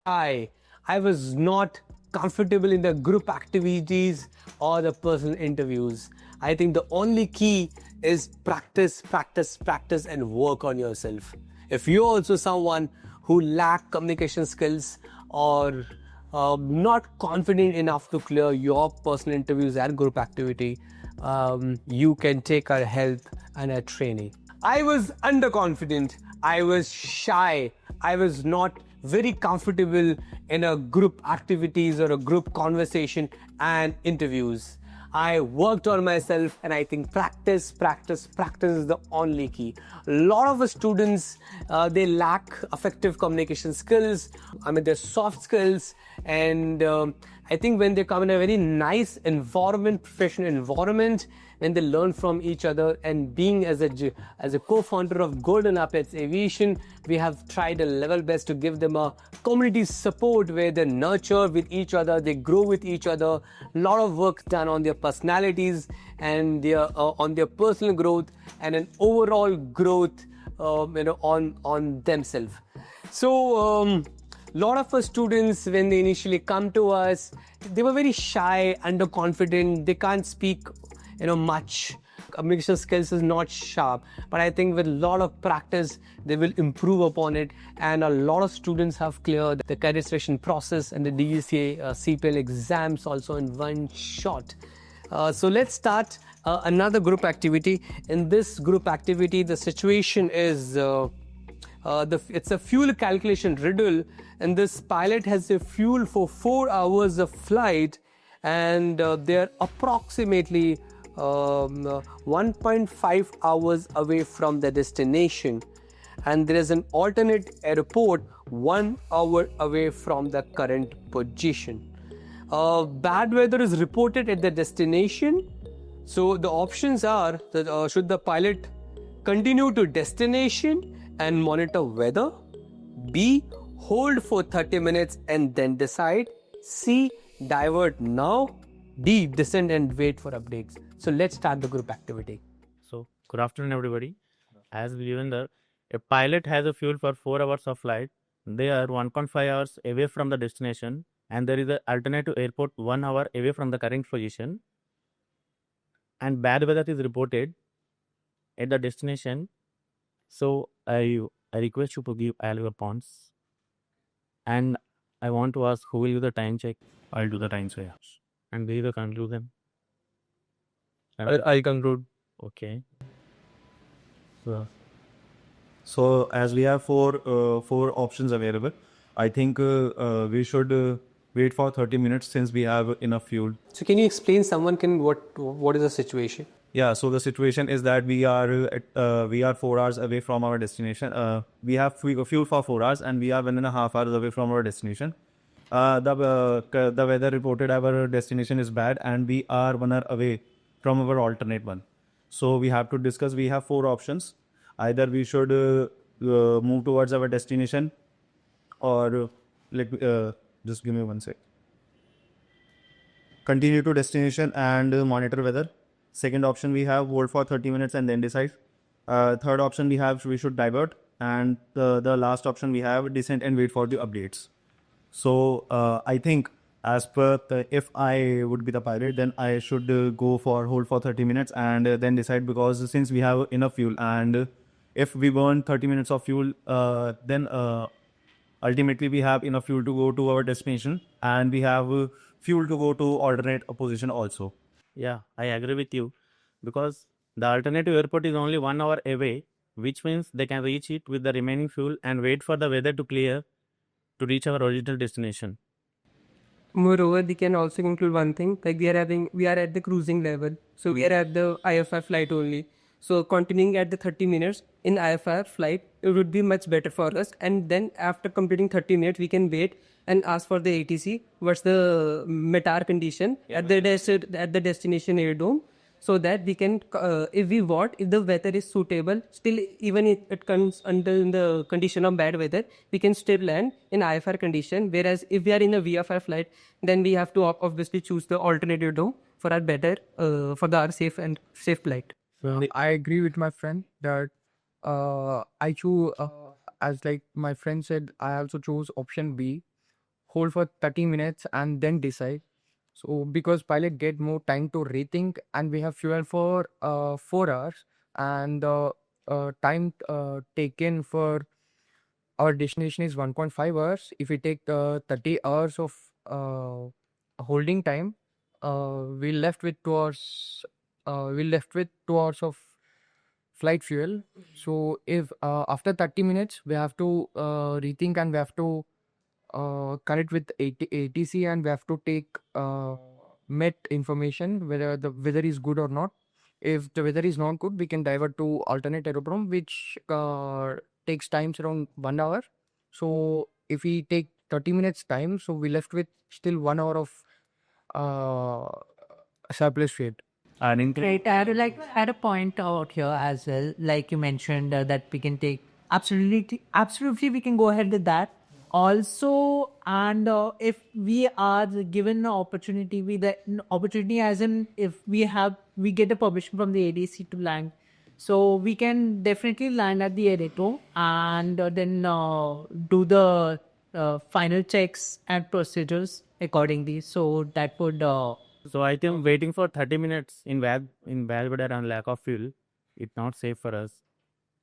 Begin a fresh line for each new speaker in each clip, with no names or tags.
I was not comfortable in the group activities or the personal interviews. I think the only key is practice, practice, practice, and work on yourself. If you're also someone who lack communication skills or not confident enough to clear your personal interviews and group activity, you can take our help and our training. I was underconfident. I was shy. I was not very comfortable in a group activities or a group conversation and interviews. I worked on myself, and I think practice, practice, practice is the only key. A lot of the students, they lack effective communication skills. I mean, their soft skills, and I think when they come in a very nice environment, professional environment, when they learn from each other, and being as a co-founder of Golden Epaulettes Aviation, we have tried a level best to give them a community support where they nurture with each other, they grow with each other. A lot of work done on their personalities and on their personal growth and an overall growth, on themselves. So. Lot of our students, when they initially come to us, they were very shy, underconfident. They can't speak, much. Communication skills is not sharp, but I think with a lot of practice, they will improve upon it. And a lot of students have cleared the career selection process and the DGCA CPL exams also in one shot. So let's start another group activity. In this group activity, the situation is it's a fuel calculation riddle, and this pilot has a fuel for 4 hours of flight, and they're approximately 1.5 hours away from the destination, and there is an alternate airport 1 hour away from the current position. Bad weather is reported at the destination, so the options are that should the pilot continue to destination and monitor weather, B, hold for 30 minutes and then decide, C, divert now, D, descend and wait for updates. So let's start the group activity.
So, good afternoon, everybody. As given there, a pilot has a fuel for 4 hours of flight. They are 1.5 hours away from the destination, and there is an alternative airport 1 hour away from the current position. And bad weather is reported at the destination. So, I request you to give all your points. And I want to ask who will do the time check?
I'll do the time check.
And there is a conclusion.
I'll conclude.
Okay.
So as we have four options available, I think we should wait for 30 minutes since we have enough fuel.
So can you explain what is the situation?
Yeah, so the situation is that we are 4 hours away from our destination. We have fuel for 4 hours, and we are 1.5 hours away from our destination. The weather reported at our destination is bad, and we are 1 hour away from our alternate one. So we have to discuss. We have 4 options. Either we should move towards our destination, or just give me 1 sec. Continue to destination and monitor weather. Second option we have hold for 30 minutes and then decide. Third option we should divert, and the last option we have descend and wait for the updates. So I think as per if I would be the pilot, then I should go for hold for 30 minutes and then decide, because since we have enough fuel, and if we burn 30 minutes of fuel, then ultimately we have enough fuel to go to our destination, and we have fuel to go to alternate position also.
Yeah, I agree with you, because the alternative airport is only 1 hour away, which means they can reach it with the remaining fuel and wait for the weather to clear to reach our original destination.
Moreover, we can also include one thing, like we are at the cruising level, so we are at the IFR flight only. So continuing at the 30 minutes in IFR flight, it would be much better for us. And then after completing 30 minutes, we can wait and ask for the ATC. What's the METAR condition at the destination airdrome, so that we can, if the weather is suitable, still even if it comes under the condition of bad weather, we can still land in IFR condition. Whereas if we are in a VFR flight, then we have to obviously choose the alternative dome for our safe flight.
Well, I agree with my friend that I choose, as like my friend said, I also chose option B. hold for 30 minutes and then decide. So because pilot get more time to rethink, and we have fuel for 4 hours, and the time taken for our destination is 1.5 hours. If we take 30 hours of holding time, we left with 2 hours. We left with 2 hours of flight fuel. So if after 30 minutes we have to rethink, and we have to connect with ATC, and we have to take met information whether the weather is good or not. If the weather is not good, we can divert to alternate aerodrome, which takes times around 1 hour. So if we take 30 minutes time, so we left with still 1 hour of surplus fuel.
Great. I would like to add a point out here as well. Like you mentioned that we can take absolutely we can go ahead with that. Also, and if we are given the opportunity, opportunity as in if we get a permission from the ADC to land, so we can definitely land at the aerodrome and then do the final checks and procedures accordingly. So that would.
So I think waiting for 30 minutes in bad weather and lack of fuel, it's not safe for us.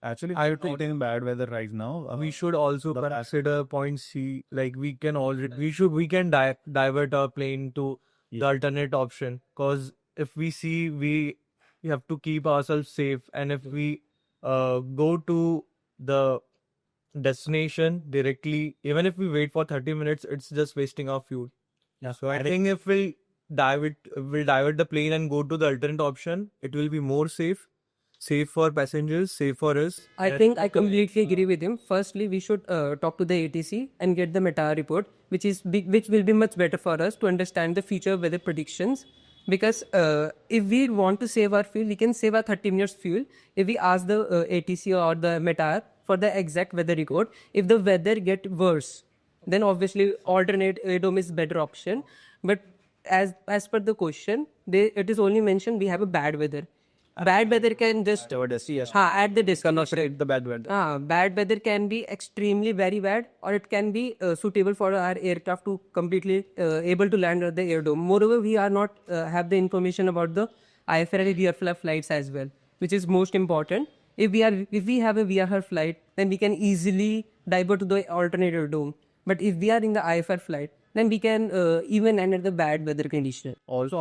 Actually, I would in bad weather right now.
We should also consider point C. Like we can divert our plane to the alternate option, because if we see we have to keep ourselves safe, and if we go to the destination directly, even if we wait for 30 minutes, it's just wasting our fuel.
Yeah.
So I think if we'll divert the plane and go to the alternate option, it will be more safe for passengers, safe for us.
I think I completely agree with him. Firstly, we should talk to the ATC and get the META report, which will be much better for us to understand the future weather predictions. Because if we want to save our fuel, we can save our 30 minutes fuel if we ask the ATC or the META for the exact weather report. If the weather get worse, then obviously alternate aerodrome is better option. But as per the question, it is only mentioned we have a bad weather. Bad weather can just at the destination.
The bad weather.
Bad weather can be extremely very bad, or it can be suitable for our aircraft to completely able to land at the aerodrome. Moreover, we are not have the information about the IFR and VFR flights as well, which is most important. If we have a VFR flight, then we can easily divert to the alternate aerodrome. But if we are in the IFR flight, then we can even enter the bad weather condition.
Also,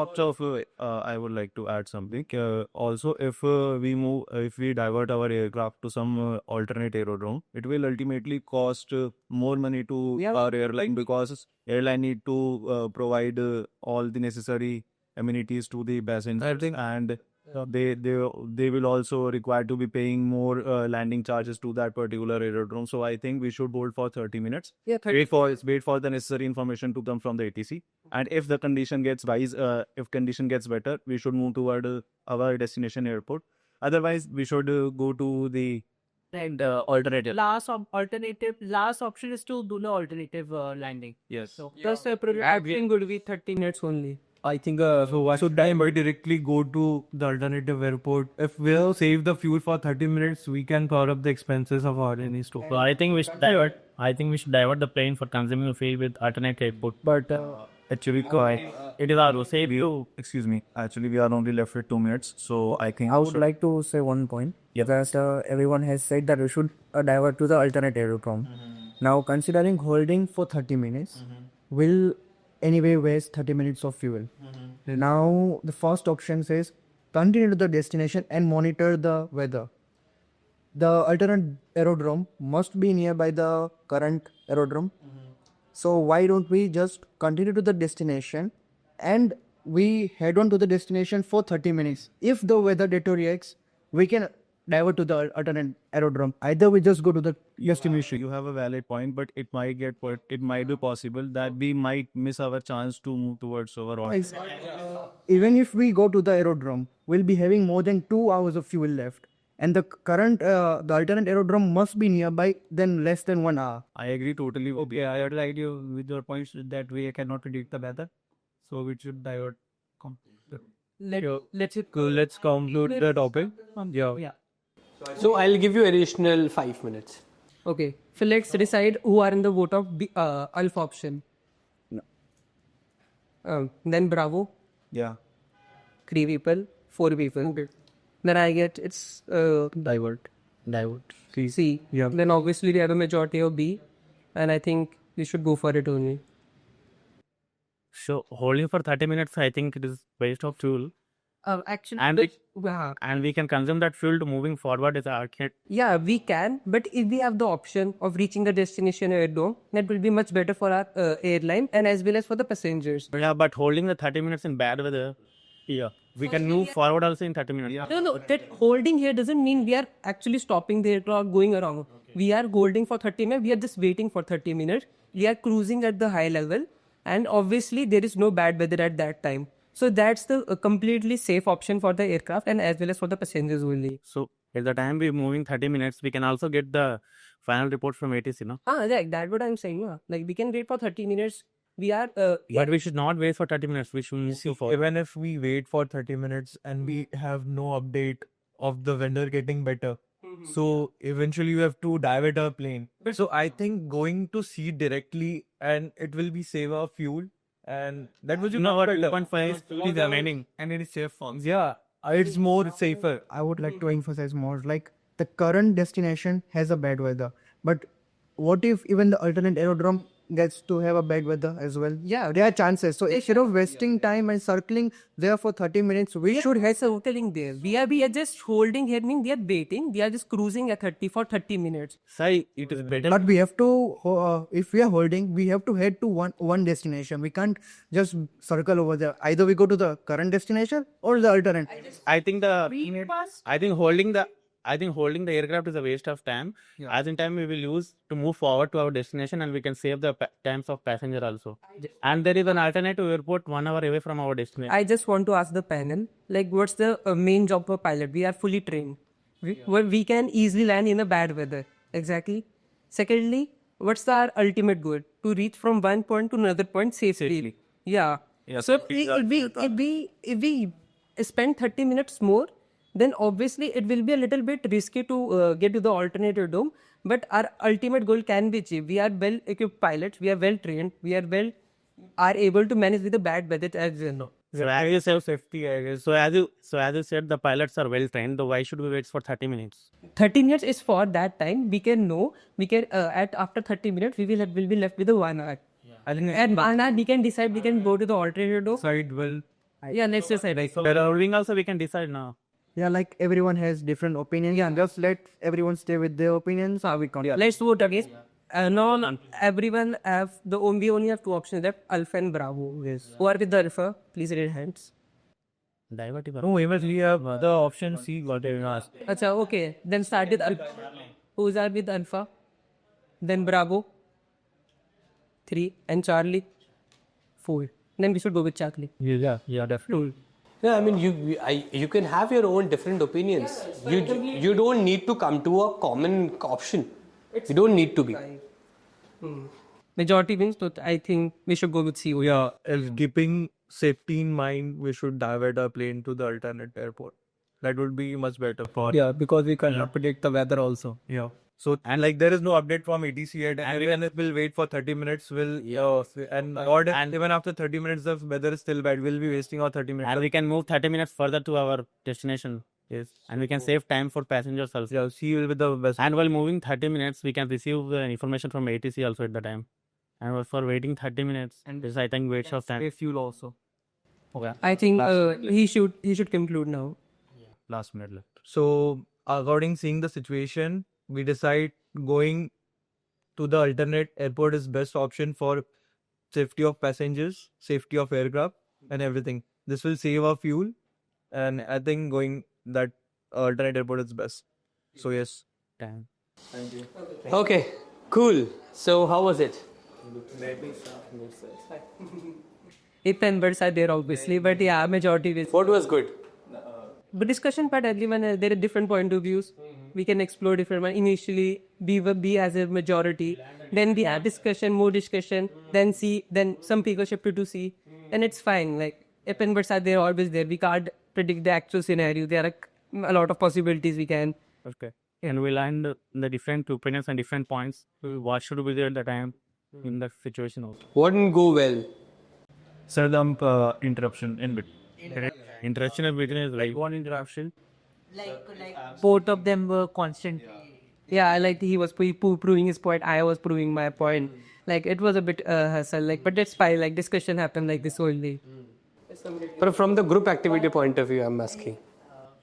I would like to add something. Also, if we divert our aircraft to some alternate aerodrome, it will ultimately cost more money to our airline, because airline need to provide all the necessary amenities to the passengers, and they will also require to be paying more landing charges to that particular aerodrome. So I think we should hold for 30 minutes.
Yeah,
Wait for the necessary information to come from the ATC, and if the condition gets better, we should move toward our destination airport. Otherwise, we should go to the alternative.
Last option is to do the alternative landing.
Yes.
So
Just everything would be 30 minutes only.
I think so. Why should I directly go to the alternative airport? If we'll save the fuel for 30 minutes, we can cover up the expenses of our any store.
So I think we should divert the plane for consuming the fuel with alternate airport.
But actually,
It is our safe view.
excuse me. Actually, we are only left with 2 minutes, so I think
I would like to say one point. That everyone has said that we should divert to the alternate aerodrome. Now, considering holding for 30 minutes, will anyway waste 30 minutes of fuel. Now, the first option says continue to the destination and monitor the weather. The alternate aerodrome must be nearby the current aerodrome. So why don't we just continue to the destination and we head on to the destination for 30 minutes. If the weather deteriorates, we can divert to the alternate aerodrome. Either we just go to the destination.
you have a valid point, but it might be possible that we might miss our chance to move towards our
Even if we go to the aerodrome, we'll be having more than 2 hours of fuel left. And the alternate aerodrome must be nearby than less than 1 hour.
I agree totally.
Okay, I agree you with your points that we cannot predict the weather, so we should divert. Let's conclude the topic. Yeah.
So I'll give you additional 5 minutes.
Okay, so let's decide who are in the vote of alpha option. Then Bravo,
Yeah.
3 people, 4 people. Then I get it's
Divert.
C.
Yeah.
Then obviously we have a majority of B, and I think we should go for it only.
So holding for 30 minutes, I think it is waste of fuel.
Actually,
And
yeah.
and we can consume that fuel to moving forward as an arcade.
Yeah, we can, but if we have the option of reaching the destination aerodrome, that will be much better for our airline and as well as for the passengers.
Yeah, but holding the 30 minutes in bad weather, yeah, we can move forward also in 30 minutes.
No, that holding here doesn't mean we are actually stopping the aircraft going around. We are holding for 30 minutes, we are just waiting for 30 minutes. We are cruising at the high level, and obviously there is no bad weather at that time. So that's the completely safe option for the aircraft and as well as for the passengers only.
So at the time we're moving 30 minutes, we can also get the final report from ATC, no?
Like that's what I'm saying. Yeah. Like we can wait for 30 minutes. We are.
But we should not wait for 30 minutes. We should move forward.
Even if we wait for 30 minutes and we have no update of the vendor getting better, so eventually you have to divert our plane. So I think going to sea directly and it will be save our fuel, and that was
You know what? 2.5 is remaining.
and it is safe forms. Yeah, it's more safer.
I would like to emphasize more like the current destination has a bad weather, but what if even the alternate aerodrome gets to have a bad weather as well? Yeah, there are chances. So instead of wasting time and circling there for 30 minutes, we should
have circling there. We are just holding here. Mean we are waiting. We are just cruising at 30 for 30 minutes.
Sai, it is better.
but we have to if we are holding, we have to head to one destination. We can't just circle over there. Either we go to the current destination or the alternate.
I think holding the aircraft is a waste of time. As in time we will use to move forward to our destination, and we can save the times of passenger also. And there is an alternative airport 1 hour away from our destination.
I just want to ask the panel, like, what's the main job of a pilot? We are fully trained. We can easily land in a bad weather. Exactly. Secondly, what's our ultimate goal? To reach from one point to another point safely. Yeah. So if we spend 30 minutes more, then obviously it will be a little bit risky to get to the alternative dome. But our ultimate goal can be achieved. We are well-equipped pilots. We are well-trained. We are able to manage with the bad weather as well.
So as you said,
Safety, I guess.
so as you said, the pilots are well trained. So why should we wait for 30 minutes?
30 minutes is for that time. We can after 30 minutes we will be left with a 1 hour. And 1 hour we can decide we can go to the alternative dome.
Side well.
Yeah, let's decide.
So holding also we can decide now.
Yeah, like everyone has different opinions. Yeah, just let everyone stay with their opinions.
We can't. Let's vote again. No, everyone we only have 2 options left: Alpha and Bravo.
Yes.
Who are with the Alpha? Please raise hands.
No, even we have the option C. What you asked.
Acha, okay. Then start with Alpha. Who's are with Alpha? Then Bravo. 3 and Charlie. 4. Then we should go with Charlie.
Yeah, definitely.
Yeah, I mean, you can have your own different opinions. You don't need to come to a common option. You don't need to be.
Majority wins, so I think we should go with C.
Yeah, if keeping safety in mind, we should divert our plane to the alternate airport. That would be much better for. Yeah, because we cannot predict the weather also. Yeah. So and like there is no update from ATC yet, and even if we'll wait for 30 minutes, even after 30 minutes the weather is still bad, we'll be wasting our 30 minutes.
And we can move 30 minutes further to our destination.
Yes.
And we can save time for passengers also.
Yeah, C will be the best.
And while moving 30 minutes, we can receive the information from ATC also at the time. And for waiting 30 minutes, and this I think waste of time.
Save fuel also.
Okay.
I think he should conclude now.
Last minute left. So according seeing the situation, we decide going to the alternate airport is best option for safety of passengers, safety of aircraft, and everything. This will save our fuel, and I think going that alternate airport is best. So yes.
Time.
Thank you.
Okay, cool. So how was it?
If and birds are there obviously, but yeah, majority wins.
What was good?
But discussion part, everyone there are different point of views. We can explore different one. Initially, B as a majority, then we have discussion, more discussion, then C, then some people shifted to C, and it's fine. Like if and birds are there, always there. We can't predict the actual scenario. There are a lot of possibilities we can.
Okay. And we learned the different opinions and different points. What should be there at the time in that situation also.
What didn't go well?
seldom interruption in between.
Interruption in between is like
One interruption.
Like both of them were constant.
Yeah, like he was proving his point, I was proving my point. Like it was a bit hassle, like, but that's fine. Like discussion happened like this only.
But from the group activity point of view, I'm asking.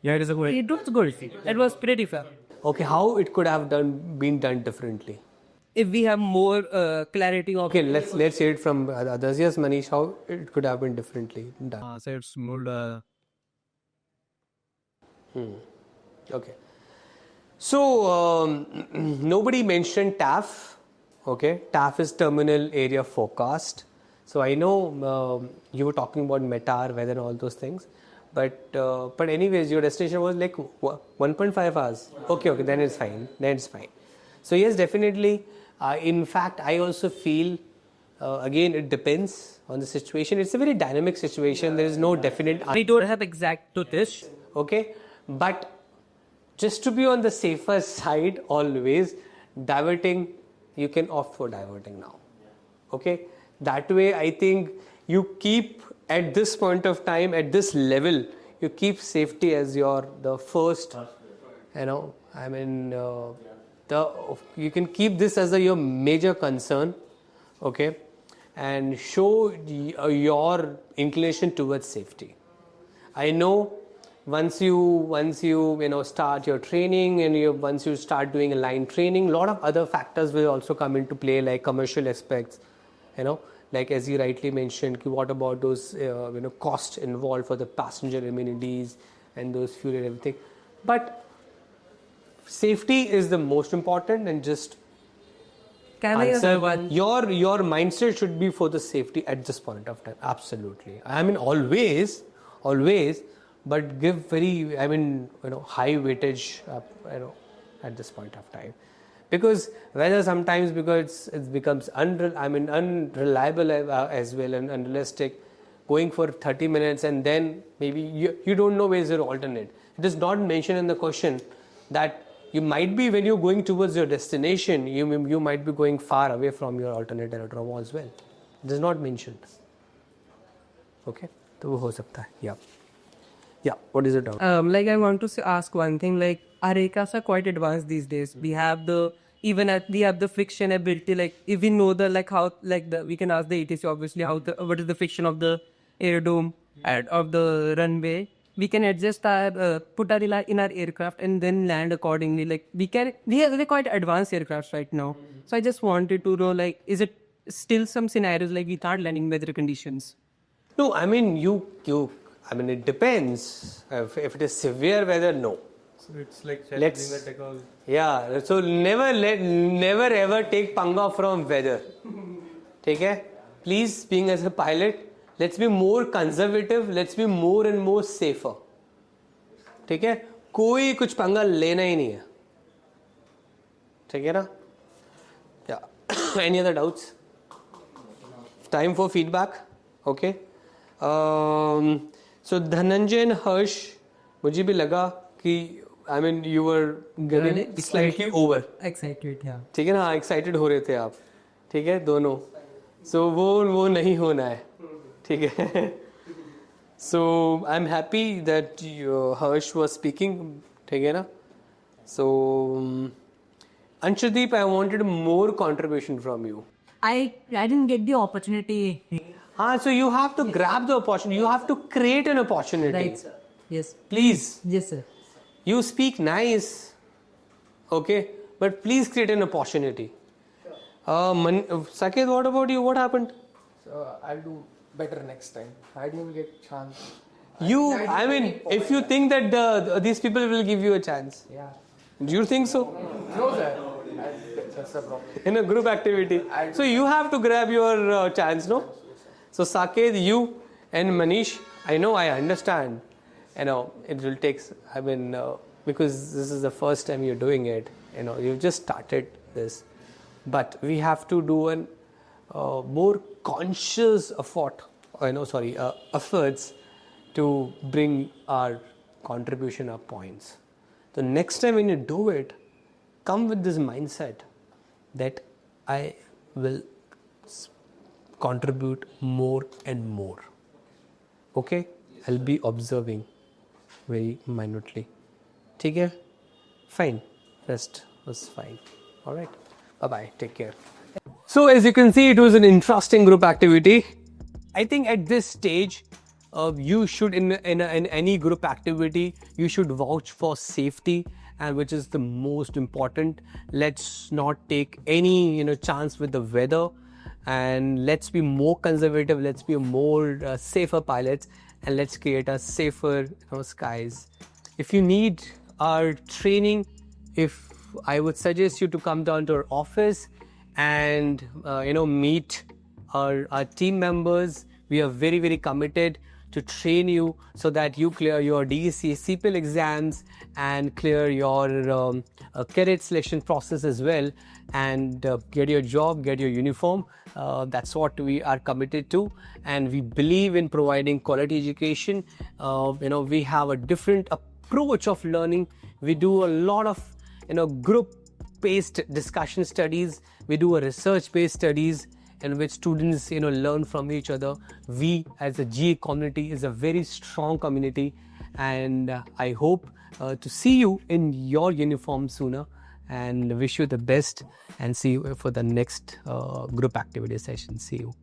Yeah, it is a good.
It was good.
It was pretty fair.
Okay, how it could have been done differently?
If we have more clarity of
Okay, let's hear it from others. Yes, Manish, how it could have been differently done?
So it's moved.
Okay. So nobody mentioned TAF. Okay, TAF is terminal area forecast. So I know you were talking about METAR, weather, and all those things. But anyways, your destination was like 1.5 hours. Okay, then it's fine. Then it's fine. So yes, definitely. In fact, I also feel again it depends on the situation. It's a very dynamic situation. There is no definite.
we don't have exact to this.
Okay, but just to be on the safer side, always diverting. You can opt for diverting now. Okay, that way I think you keep at this point of time, at this level, you keep safety as the first. You know, I mean, you can keep this as your major concern. Okay, and show your inclination towards safety. I know once you start your training and once you start doing a line training, a lot of other factors will also come into play, like commercial aspects, like as you rightly mentioned, what about those costs involved for the passenger amenities and those fuel and everything. But safety is the most important, and just
Can I
answer
ask one?
your mindset should be for the safety at this point of time. Absolutely. I mean, always, but give very, high weightage, at this point of time, because whether sometimes because it becomes unreliable as well and unrealistic, going for 30 minutes and then maybe you don't know where is your alternate. It is not mentioned in the question that you might be, when you're going towards your destination, you might be going far away from your alternate aerodrome as well. It is not mentioned. Okay, तो वो हो सकता है. Yeah, what is it?
Like I want to ask one thing. Like our aircrafts are quite advanced these days. We have the friction ability. Like if we know we can ask the ATC obviously what is the friction of the aerodrome and of the runway. We can adjust put our in our aircraft and then land accordingly. Like they're quite advanced aircrafts right now. So I just wanted to know, like, is it still some scenarios like we can't land in weather conditions?
No, I mean it depends. If it is severe weather, no.
So it's like challenging the technology.
Yeah, so never ever take panga from weather. Okay? Please, being as a pilot, let's be more conservative, let's be more and more safer. ठीक है? कोई कुछ पंगा लेना ही नहीं है. ठीक है ना? Yeah. Any other doubts? Time for feedback. Okay. So Dhananjay and Harsh, मुझे भी लगा कि you were getting slightly over.
Excited, yeah.
ठीक है ना? Excited हो रहे थे आप. ठीक है? दोनों. So वो नहीं होना है. ठीक है? So I'm happy that Harsh was speaking. ठीक है ना? So Anshadeep, I wanted more contribution from you.
I didn't get the opportunity.
So you have to grab the opportunity. You have to create an opportunity.
Right, sir. Yes.
Please.
Yes, sir.
You speak nice. Okay. But please create an opportunity. Saket, what about you? What happened?
So I'll do better next time. I didn't get chance.
If you think that these people will give you a chance.
Yeah.
Do you think so?
No, sir. That's the problem.
In a group activity. So you have to grab your chance, no? So Saket, you and Manish, I understand. It will take, because this is the first time you're doing it. You've just started this. But we have to do an more conscious efforts to bring our contribution up points. So next time when you do it, come with this mindset that I will contribute more and more. Okay? I'll be observing very minutely. Take care. Fine. Rest was fine. All right. Bye-bye. Take care. So as you can see, it was an interesting group activity. I think at this stage, you should in any group activity, you should vouch for safety, and which is the most important. Let's not take any chance with the weather, and let's be more conservative. Let's be more safer pilots, and let's create a safer skies. If you need our training, I would suggest you to come down to our office and meet our team members. We are very, very committed to train you so that you clear your DEC CPL exams and clear your cadet selection process as well, and get your job, get your uniform. That's what we are committed to, and we believe in providing quality education. We have a different approach of learning. We do a lot of group-based discussion studies. We do a research-based studies in which students learn from each other. We as a GA community is a very strong community, and I hope to see you in your uniform sooner, and wish you the best, and see you for the next group activity session. See you.